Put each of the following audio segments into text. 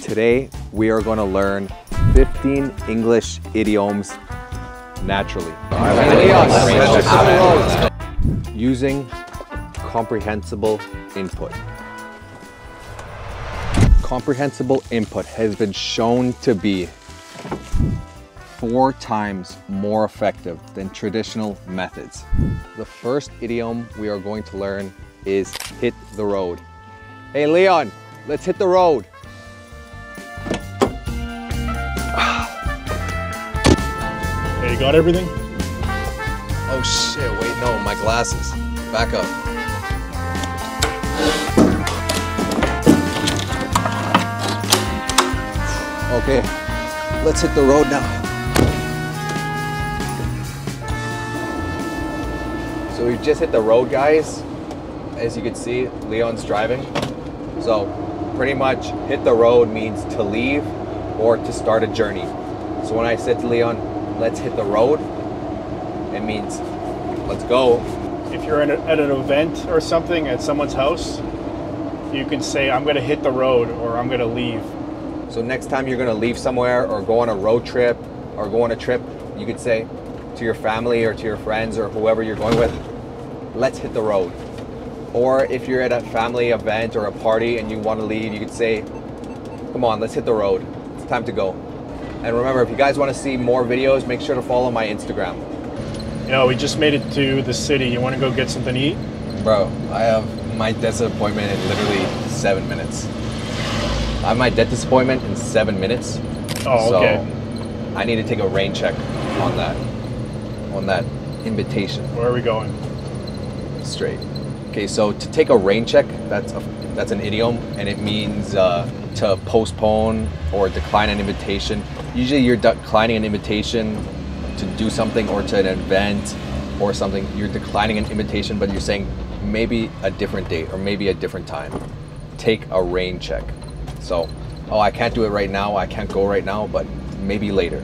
Today, we are going to learn 15 English idioms naturally. Using comprehensible input. Comprehensible input has been shown to be 4 times more effective than traditional methods. The first idiom we are going to learn is hit the road. Hey Leon, let's hit the road. Hey, you got everything? Oh shit, wait, no, my glasses. Back up. Okay, let's hit the road now. So we've just hit the road, guys. As you can see, Leon's driving. So pretty much hit the road means to leave or to start a journey. So when I said to Leon, let's hit the road, it means let's go. If you're at an event or something at someone's house, you can say, I'm gonna hit the road or I'm gonna leave. So next time you're gonna leave somewhere or go on a road trip or go on a trip, you could say to your family or to your friends or whoever you're going with, let's hit the road. Or if you're at a family event or a party and you want to leave, you could say, come on, let's hit the road. It's time to go. And remember, if you guys want to see more videos, make sure to follow my Instagram. You know, we just made it to the city. You want to go get something to eat? Bro, I have my dentist appointment in literally 7 minutes. I have my dentist appointment in 7 minutes. Oh, okay. So I need to take a rain check on that invitation. Where are we going? Straight. Okay, so to take a rain check, that's an idiom, and it means to postpone or decline an invitation. Usually you're declining an invitation to do something or to an event or something. You're declining an invitation, but you're saying maybe a different date or maybe a different time. Take a rain check. So, oh, I can't do it right now, I can't go right now, but maybe later.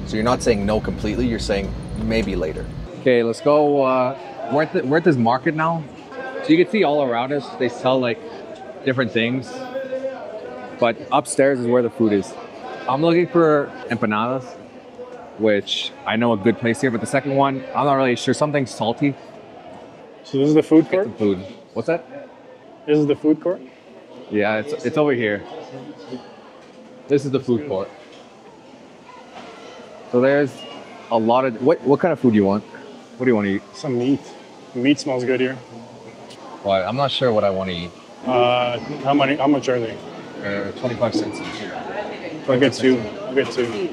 So you're not saying no completely, you're saying maybe later. Okay, let's go. We're at this market now. So you can see all around us, they sell like different things, but upstairs is where the food is. I'm looking for empanadas, which I know a good place here, but the second one, I'm not really sure, something salty. So this is the food court? Get some food. What's that? This is the food court? Yeah, it's over here. This is the food court. So there's a lot of, what kind of food do you want? What do you want to eat? Some meat. Meat smells good here. Well, I'm not sure what I want to eat. How much are they? 25 cents each. I'll get two. I'll get two.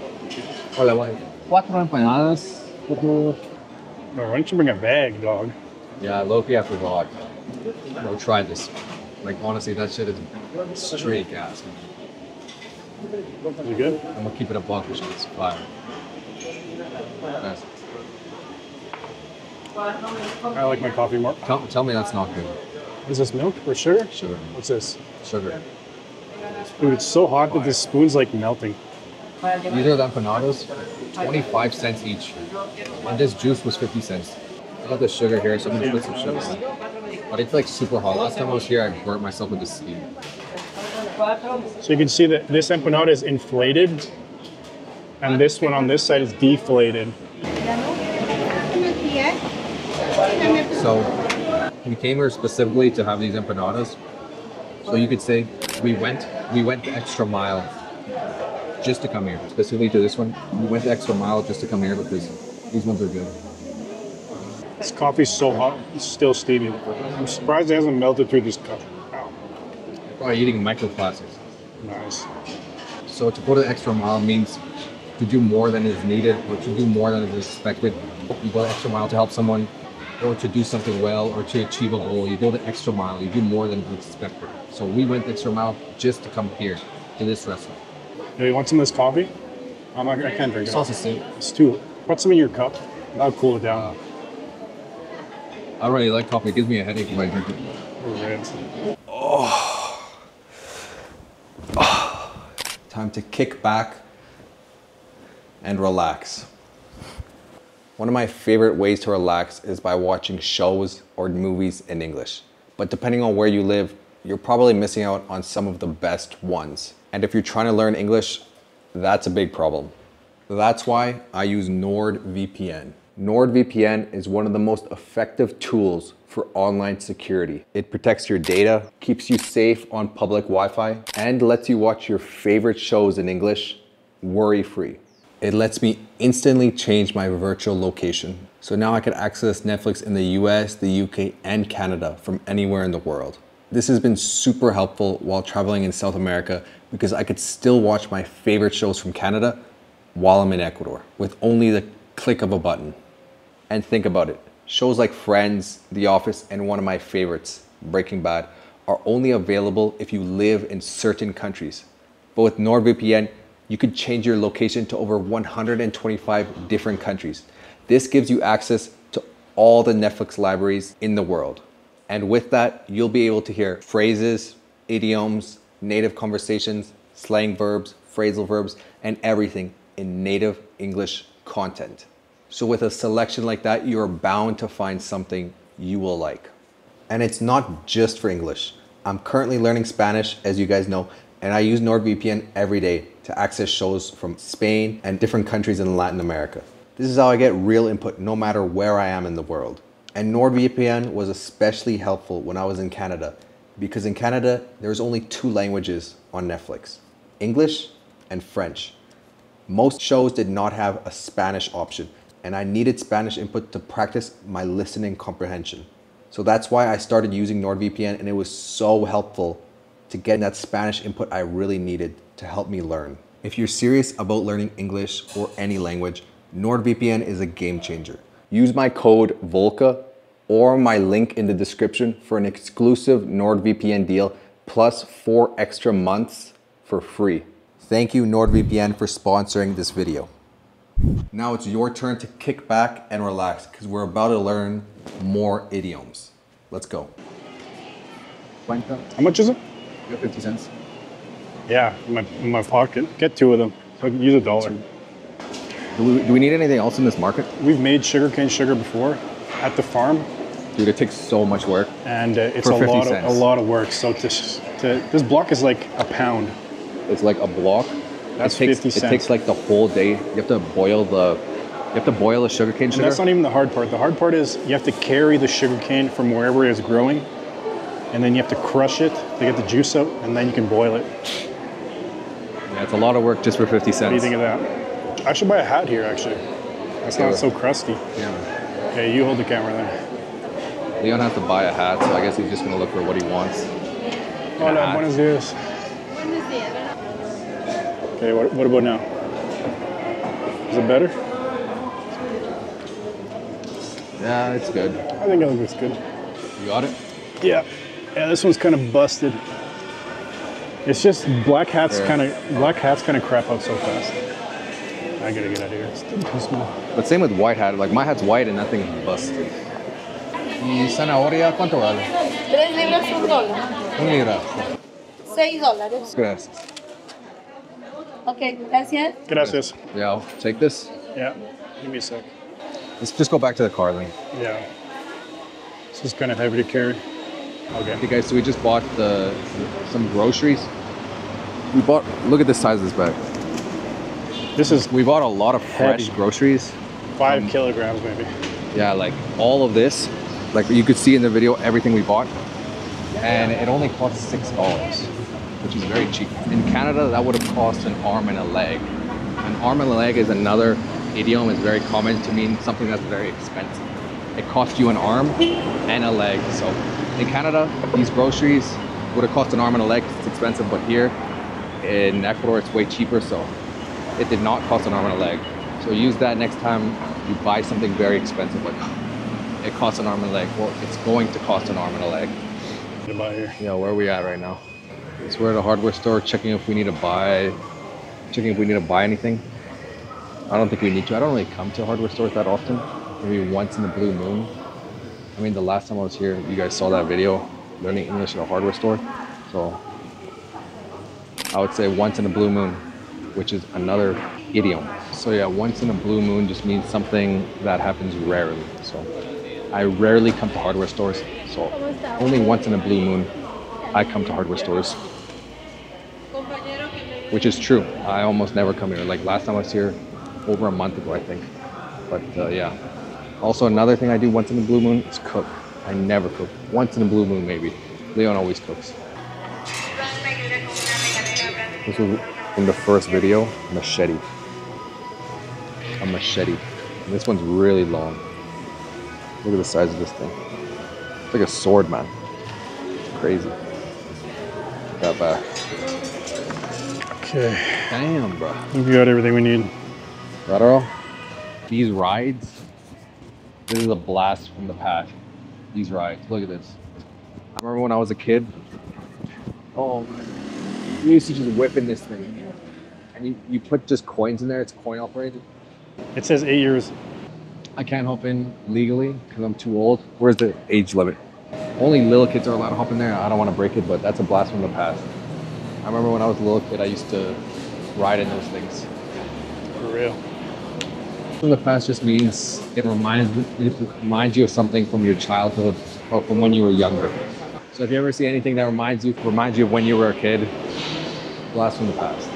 Hola, what? 4 empanadas. Why don't you bring a bag, dog? Yeah, low-key I forgot. Bro, try this. Like, honestly, that shit is straight gas, man. Is it good? I'm gonna keep it a buck, which is fire. Nice. I like my coffee more. Tell me that's not good. Is this milk or sugar? Sugar. What's this? Sugar. Dude, it's so hot that this spoon's like melting. These are the empanadas, 25 cents each. And this juice was 50 cents. I got the sugar here, so I'm gonna put some sugar on. But it's like super hot. Last time I was here, I burnt myself with the steam. So you can see that this empanada is inflated, and this one on this side is deflated. So we came here specifically to have these empanadas. So you could say we went the extra mile just to come here. Specifically to this one, we went the extra mile just to come here because these ones are good. This coffee's so hot, it's still steaming. I'm surprised it hasn't melted through this cup. Wow. Probably eating microplastics. Nice. So to go the extra mile means to do more than is needed or to do more than is expected. You go the extra mile to help someone or to do something well or to achieve a goal. You go the extra mile, you do more than is expected. So we went the extra mile just to come here to this restaurant. Do you want some of this coffee? I can't drink it. It's also same. It's too. Put some in your cup. That'll cool it down. I really like coffee. It gives me a headache when I drink it. Oh. Time to kick back and relax. One of my favorite ways to relax is by watching shows or movies in English. But depending on where you live, you're probably missing out on some of the best ones. And if you're trying to learn English, that's a big problem. That's why I use NordVPN. NordVPN is one of the most effective tools for online security. It protects your data, keeps you safe on public Wi-Fi, and lets you watch your favorite shows in English worry-free. It lets me instantly change my virtual location. So now I can access Netflix in the US, the UK, and Canada from anywhere in the world. This has been super helpful while traveling in South America because I could still watch my favorite shows from Canada while I'm in Ecuador with only the click of a button. And think about it, shows like Friends, The Office, and one of my favorites, Breaking Bad, are only available if you live in certain countries. But with NordVPN, you can change your location to over 125 different countries. This gives you access to all the Netflix libraries in the world. And with that, you'll be able to hear phrases, idioms, native conversations, slang verbs, phrasal verbs, and everything in native English content. So with a selection like that, you're bound to find something you will like. And it's not just for English. I'm currently learning Spanish, as you guys know, and I use NordVPN every day to access shows from Spain and different countries in Latin America. This is how I get real input no matter where I am in the world. And NordVPN was especially helpful when I was in Canada, because in Canada, there's only 2 languages on Netflix, English and French. Most shows did not have a Spanish option, and I needed Spanish input to practice my listening comprehension. So that's why I started using NordVPN, and it was so helpful to get that Spanish input I really needed to help me learn. If you're serious about learning English or any language, NordVPN is a game changer. Use my code Volka or my link in the description for an exclusive NordVPN deal plus 4 extra months for free. Thank you NordVPN for sponsoring this video. Now it's your turn to kick back and relax because we're about to learn more idioms. Let's go. How much is it? 50 cents. Yeah, in my pocket. Get 2 of them. So I can use $1. Do we need anything else in this market? We've made sugarcane sugar before at the farm. Dude, it takes so much work. And it's a lot of work. So this block is like a pound. It's like a block. That's 50 cents. It takes like the whole day. You have to boil the sugarcane sugar. And that's not even the hard part. The hard part is you have to carry the sugarcane from wherever it's growing, and then you have to crush it to get the juice out, and then you can boil it. Yeah, it's a lot of work just for 50 cents. What do you think of that? I should buy a hat here, actually. That's not so crusty. Yeah. Okay, you hold the camera then. Leon has to buy a hat, so I guess he's just gonna look for what he wants. Hola, buenos dias. Okay, what about now? Is it better? Yeah, it's good. I think it looks good. You got it? Yeah. Yeah, this one's kind of busted. It's just black hats kind of crap out so fast. I gotta get out of here. It's too small. But same with white hat. Like my hat's white and that thing is busted. ¿Y zanahoria cuánto vale? 3 libras, $1. 1 libra. $6. Gracias. Okay, gracias. Gracias. Yeah, I'll take this. Yeah. Give me a sec. Let's just go back to the car then. Yeah. This is kind of heavy to carry. Okay. Okay guys, so we just bought some groceries. Look at the size of this bag. We bought a lot of fresh groceries. 5 kilograms maybe. Yeah, like all of this, like you could see in the video, everything we bought. And it only cost $6, which is very cheap. In Canada, that would have cost an arm and a leg. An arm and a leg is another idiom, is very common to mean something that's very expensive. It costs you an arm and a leg. So in Canada, these groceries would have cost an arm and a leg. It's expensive, but here in Ecuador, it's way cheaper. So it did not cost an arm and a leg. So use that next time you buy something very expensive, like it costs an arm and a leg. Well, it's going to cost an arm and a leg. Here. Yeah, where are we at right now? So we're at a hardware store checking if we need to buy anything. I don't think we need to. I don't really come to hardware stores that often. Maybe once in the blue moon. I mean, the last time I was here, you guys saw that video, learning English at a hardware store. So I would say once in a blue moon, which is another idiom. So yeah, once in a blue moon just means something that happens rarely. So I rarely come to hardware stores. So only once in a blue moon, I come to hardware stores. which is true. I almost never come here. Like last time I was here over a month ago, I think. But yeah. Also, another thing I do once in the blue moon is cook. I never cook. Once in a blue moon, maybe. Leon always cooks. This was in the first video, machete. A machete. And this one's really long. Look at the size of this thing. It's like a sword, man. Crazy. Got back. Okay. Damn, bro. We got everything we need. Got it all? These rides, this is a blast from the past. These rides, look at this. I remember when I was a kid, oh, we used to just whip in this thing. And you put just coins in there, it's coin operated. It says 8 years. I can't hop in legally because I'm too old. Where's the age limit? Only little kids are allowed to hop in there. I don't want to break it, but that's a blast from the past. I remember when I was a little kid, I used to ride in those things. For real. From the past just means it reminds you of something from your childhood or from when you were younger. So if you ever see anything that reminds you of when you were a kid, blast from the past.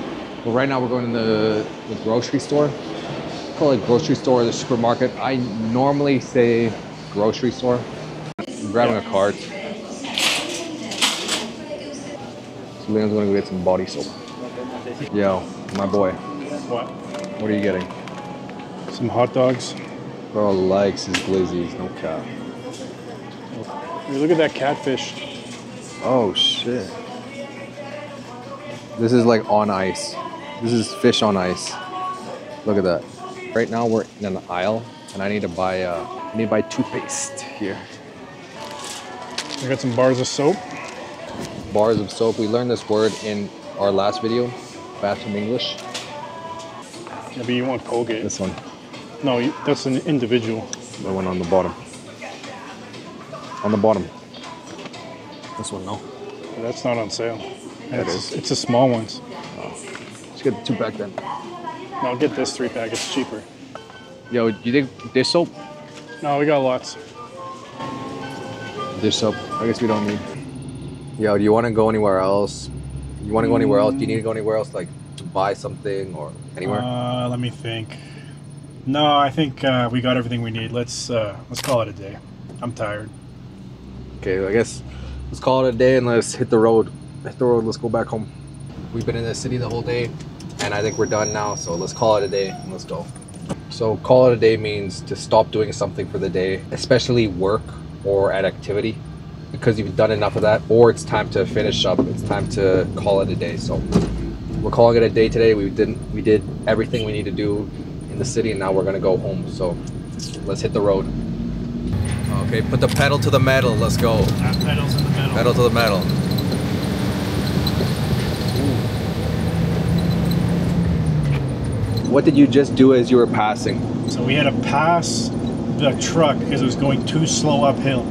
But right now we're going to the grocery store. Call it grocery store or the supermarket. I normally say grocery store. I'm grabbing a cart. So Leon's gonna go get some body soap. Yo, my boy. What? What are you getting? Some hot dogs. Bro likes his glizzies, no cap. Hey, look at that catfish. Oh shit. This is like on ice. This is fish on ice. Look at that. Right now we're in an aisle and I need to buy toothpaste here. I got some bars of soap. Bars of soap. We learned this word in our last video, Fluent English. Yeah, but you want Colgate. This one. No, that's an individual. The one on the bottom. On the bottom. This one, no. That's not on sale. That is. It's the small ones. Let's get the 2-pack then. No, get this 3-pack. It's cheaper. Yo, do you think dish soap? No, we got lots. Dish soap. I guess we don't need. Yo, do you want to go anywhere else? You want to go anywhere else? Do you need to go anywhere else, like to buy something or anywhere? Let me think. No, I think we got everything we need. Let's call it a day. I'm tired. Okay, I guess let's call it a day and let's hit the road. Hit the road. Let's go back home. We've been in the city the whole day, and I think we're done now. So let's call it a day and let's go. So call it a day means to stop doing something for the day, especially work or an activity, because you've done enough of that, or it's time to finish up. It's time to call it a day. So we're calling it a day today. We did everything we need to do in the city, and now we're gonna go home. So let's hit the road. Okay, put the pedal to the metal. Let's go. Pedals in the metal. Pedal to the metal. What did you just do as you were passing? So we had to pass the truck because it was going too slow uphill.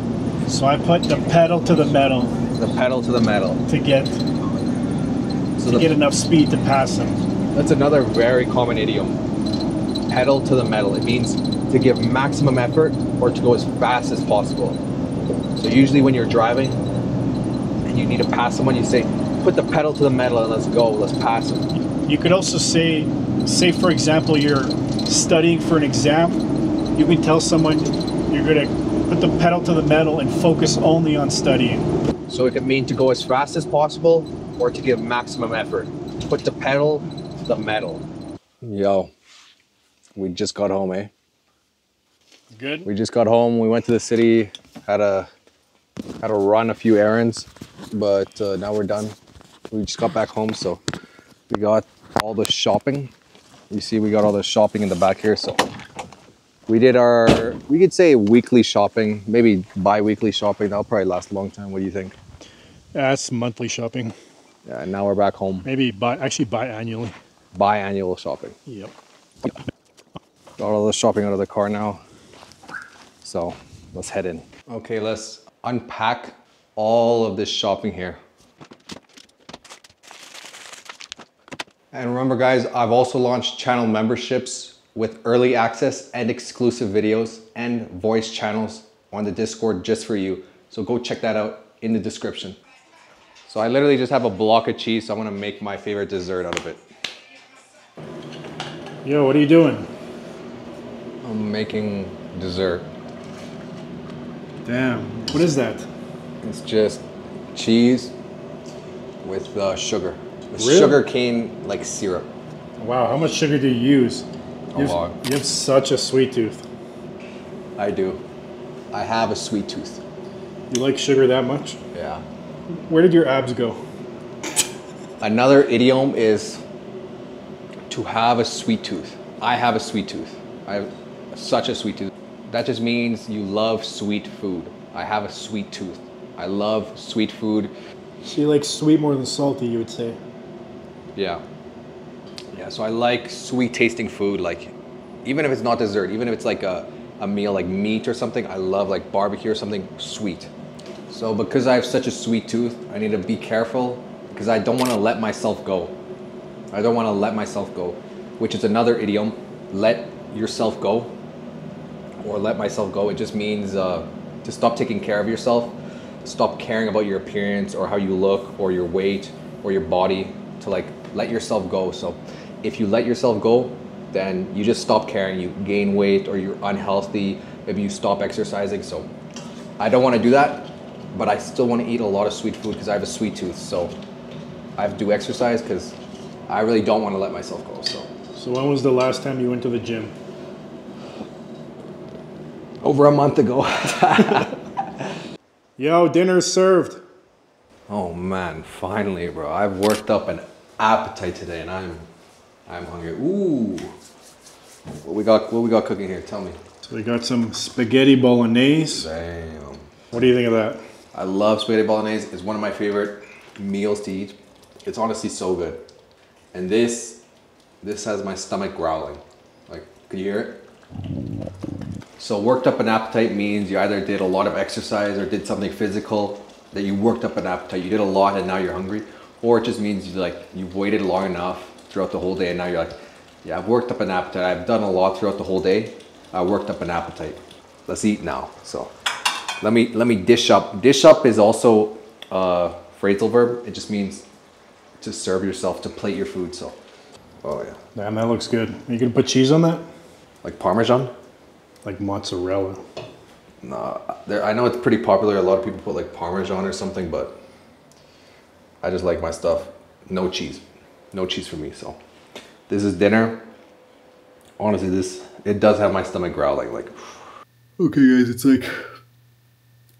So I put the pedal to the metal. The pedal to the metal. To get enough speed to pass them. That's another very common idiom. Pedal to the metal. It means to give maximum effort or to go as fast as possible. So usually when you're driving and you need to pass someone, you say, put the pedal to the metal and let's go, let's pass them. You could also say for example, you're studying for an exam. You can tell someone you're gonna put the pedal to the metal and focus only on studying. So it could mean to go as fast as possible or to give maximum effort. Put the pedal to the metal. Yo, we just got home, eh? Good. We just got home. We went to the city, had to run a few errands, but now we're done. We just got back home, so we got all the shopping. You see, we got all the shopping in the back here. So we did we could say weekly shopping, maybe bi-weekly shopping. That'll probably last a long time. What do you think? Yeah, that's monthly shopping. Yeah, and now we're back home. Maybe biannually. Biannual shopping. Yep. Got all the shopping out of the car now. So let's head in. Okay, let's unpack all of this shopping here. And remember guys, I've also launched channel memberships with early access and exclusive videos and voice channels on the Discord just for you. So go check that out in the description. So So I literally just have a block of cheese, so I'm gonna make my favorite dessert out of it. Yo, what are you doing? I'm making dessert. Damn, what is that? It's just cheese with sugar. With Really? sugar cane like syrup. Wow, how much sugar do you use? A lot. You have such a sweet tooth. I do. I have a sweet tooth. You like sugar that much? Yeah. Where did your abs go? Another idiom is to have a sweet tooth. I have a sweet tooth. I have such a sweet tooth. That just means you love sweet food. I have a sweet tooth. I love sweet food. She likes sweet more than salty, you would say. Yeah. Yeah, so I like sweet tasting food, like even if it's not dessert, even if it's like a meal like meat or something, I love like barbecue or something sweet. So because I have such a sweet tooth, I need to be careful because I don't want to let myself go. I don't want to let myself go, which is another idiom, let yourself go or let myself go. It just means to stop taking care of yourself, stop caring about your appearance or how you look or your weight or your body, to like let yourself go. So if you let yourself go, then you just stop caring, you gain weight or you're unhealthy, maybe you stop exercising. So I don't want to do that, but I still want to eat a lot of sweet food because I have a sweet tooth. So I have to do exercise because I really don't want to let myself go. So when was the last time you went to the gym? Over a month ago. Yo, dinner's served. Oh man, finally, bro. I've worked up an appetite today and I'm hungry. Ooh. What we got cooking here? Tell me. So we got some spaghetti bolognese. Damn. What do you think of that? I love spaghetti bolognese. It's one of my favorite meals to eat. It's honestly so good. And this has my stomach growling. Like, could you hear it? So worked up an appetite means you either did a lot of exercise or did something physical that you worked up an appetite. You did a lot and now you're hungry. Or it just means you've waited long enough throughout the whole day and now you're like, yeah, I've worked up an appetite. I've done a lot throughout the whole day. I worked up an appetite. Let's eat now. So let me dish up. Dish up is also a phrasal verb. It just means to serve yourself, to plate your food. So, oh yeah. Damn, that looks good. Are you gonna put cheese on that? Like Parmesan? Like mozzarella. No, I know it's pretty popular. A lot of people put like Parmesan or something, but I just like my stuff. No cheese. No cheese for me. So this is dinner. Honestly, it does have my stomach growling. Like, okay guys, it's like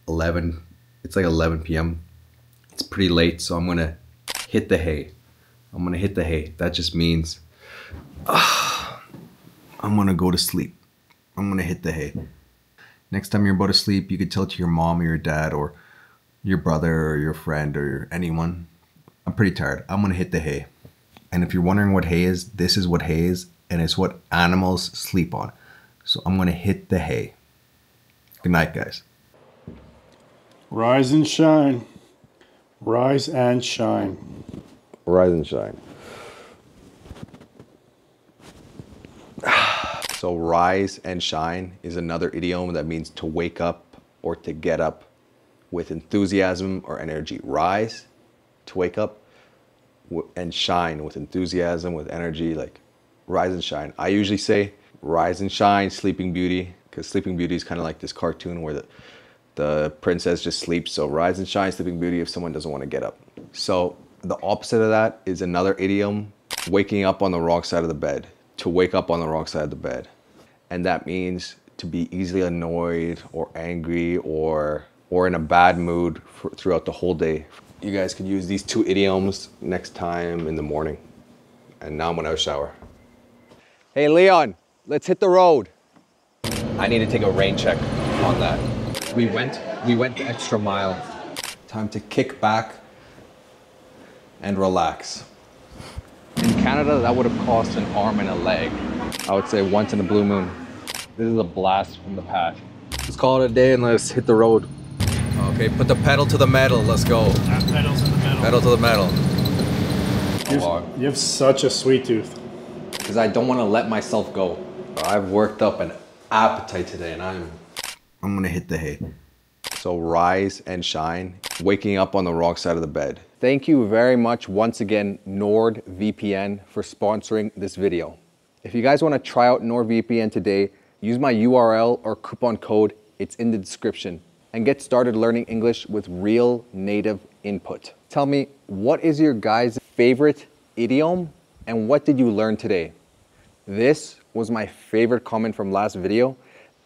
11. It's like 11 p.m. It's pretty late, so I'm gonna hit the hay. I'm gonna hit the hay. That just means I'm gonna go to sleep. I'm gonna hit the hay. Next time you're about to sleep, you could tell it to your mom or your dad or your brother or your friend or anyone. I'm pretty tired. I'm gonna hit the hay. And if you're wondering what hay is, this is what hay is, and it's what animals sleep on. So I'm gonna hit the hay. Good night, guys. Rise and shine. Rise and shine. Rise and shine. So rise and shine is another idiom that means to wake up or to get up with enthusiasm or energy. Rise, to wake up, and shine with enthusiasm, with energy, like rise and shine. I usually say rise and shine, Sleeping Beauty, because Sleeping Beauty is kind of like this cartoon where the princess just sleeps. So rise and shine, Sleeping Beauty, if someone doesn't want to get up. So the opposite of that is another idiom, waking up on the wrong side of the bed. To wake up on the wrong side of the bed. And that means to be easily annoyed or angry or in a bad mood throughout the whole day. You guys can use these two idioms next time in the morning. And now I'm gonna shower. Hey Leon, let's hit the road. I need to take a rain check on that. We went the extra mile. Time to kick back and relax. In Canada, that would have cost an arm and a leg. I would say once in a blue moon. This is a blast from the past. Let's call it a day and let's hit the road. Okay, put the pedal to the metal. Let's go. Pedal to the metal. Pedal to the metal. You have such a sweet tooth. Because I don't want to let myself go. I've worked up an appetite today and I'm gonna hit the hay. So rise and shine. Waking up on the wrong side of the bed. Thank you very much once again, NordVPN, for sponsoring this video. If you guys want to try out NordVPN today, use my URL or coupon code, it's in the description, and get started learning English with real native input. Tell me, what is your guys' favorite idiom and what did you learn today? This was my favorite comment from last video,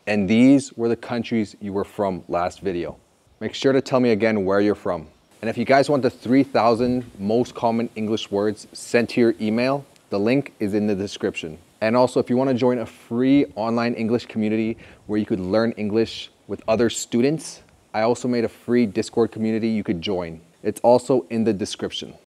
and these were the countries you were from last video. Make sure to tell me again where you're from. And if you guys want the 3,000 most common English words sent to your email, the link is in the description. And also, if you want to join a free online English community where you could learn English with other students, I also made a free Discord community you could join. It's also in the description.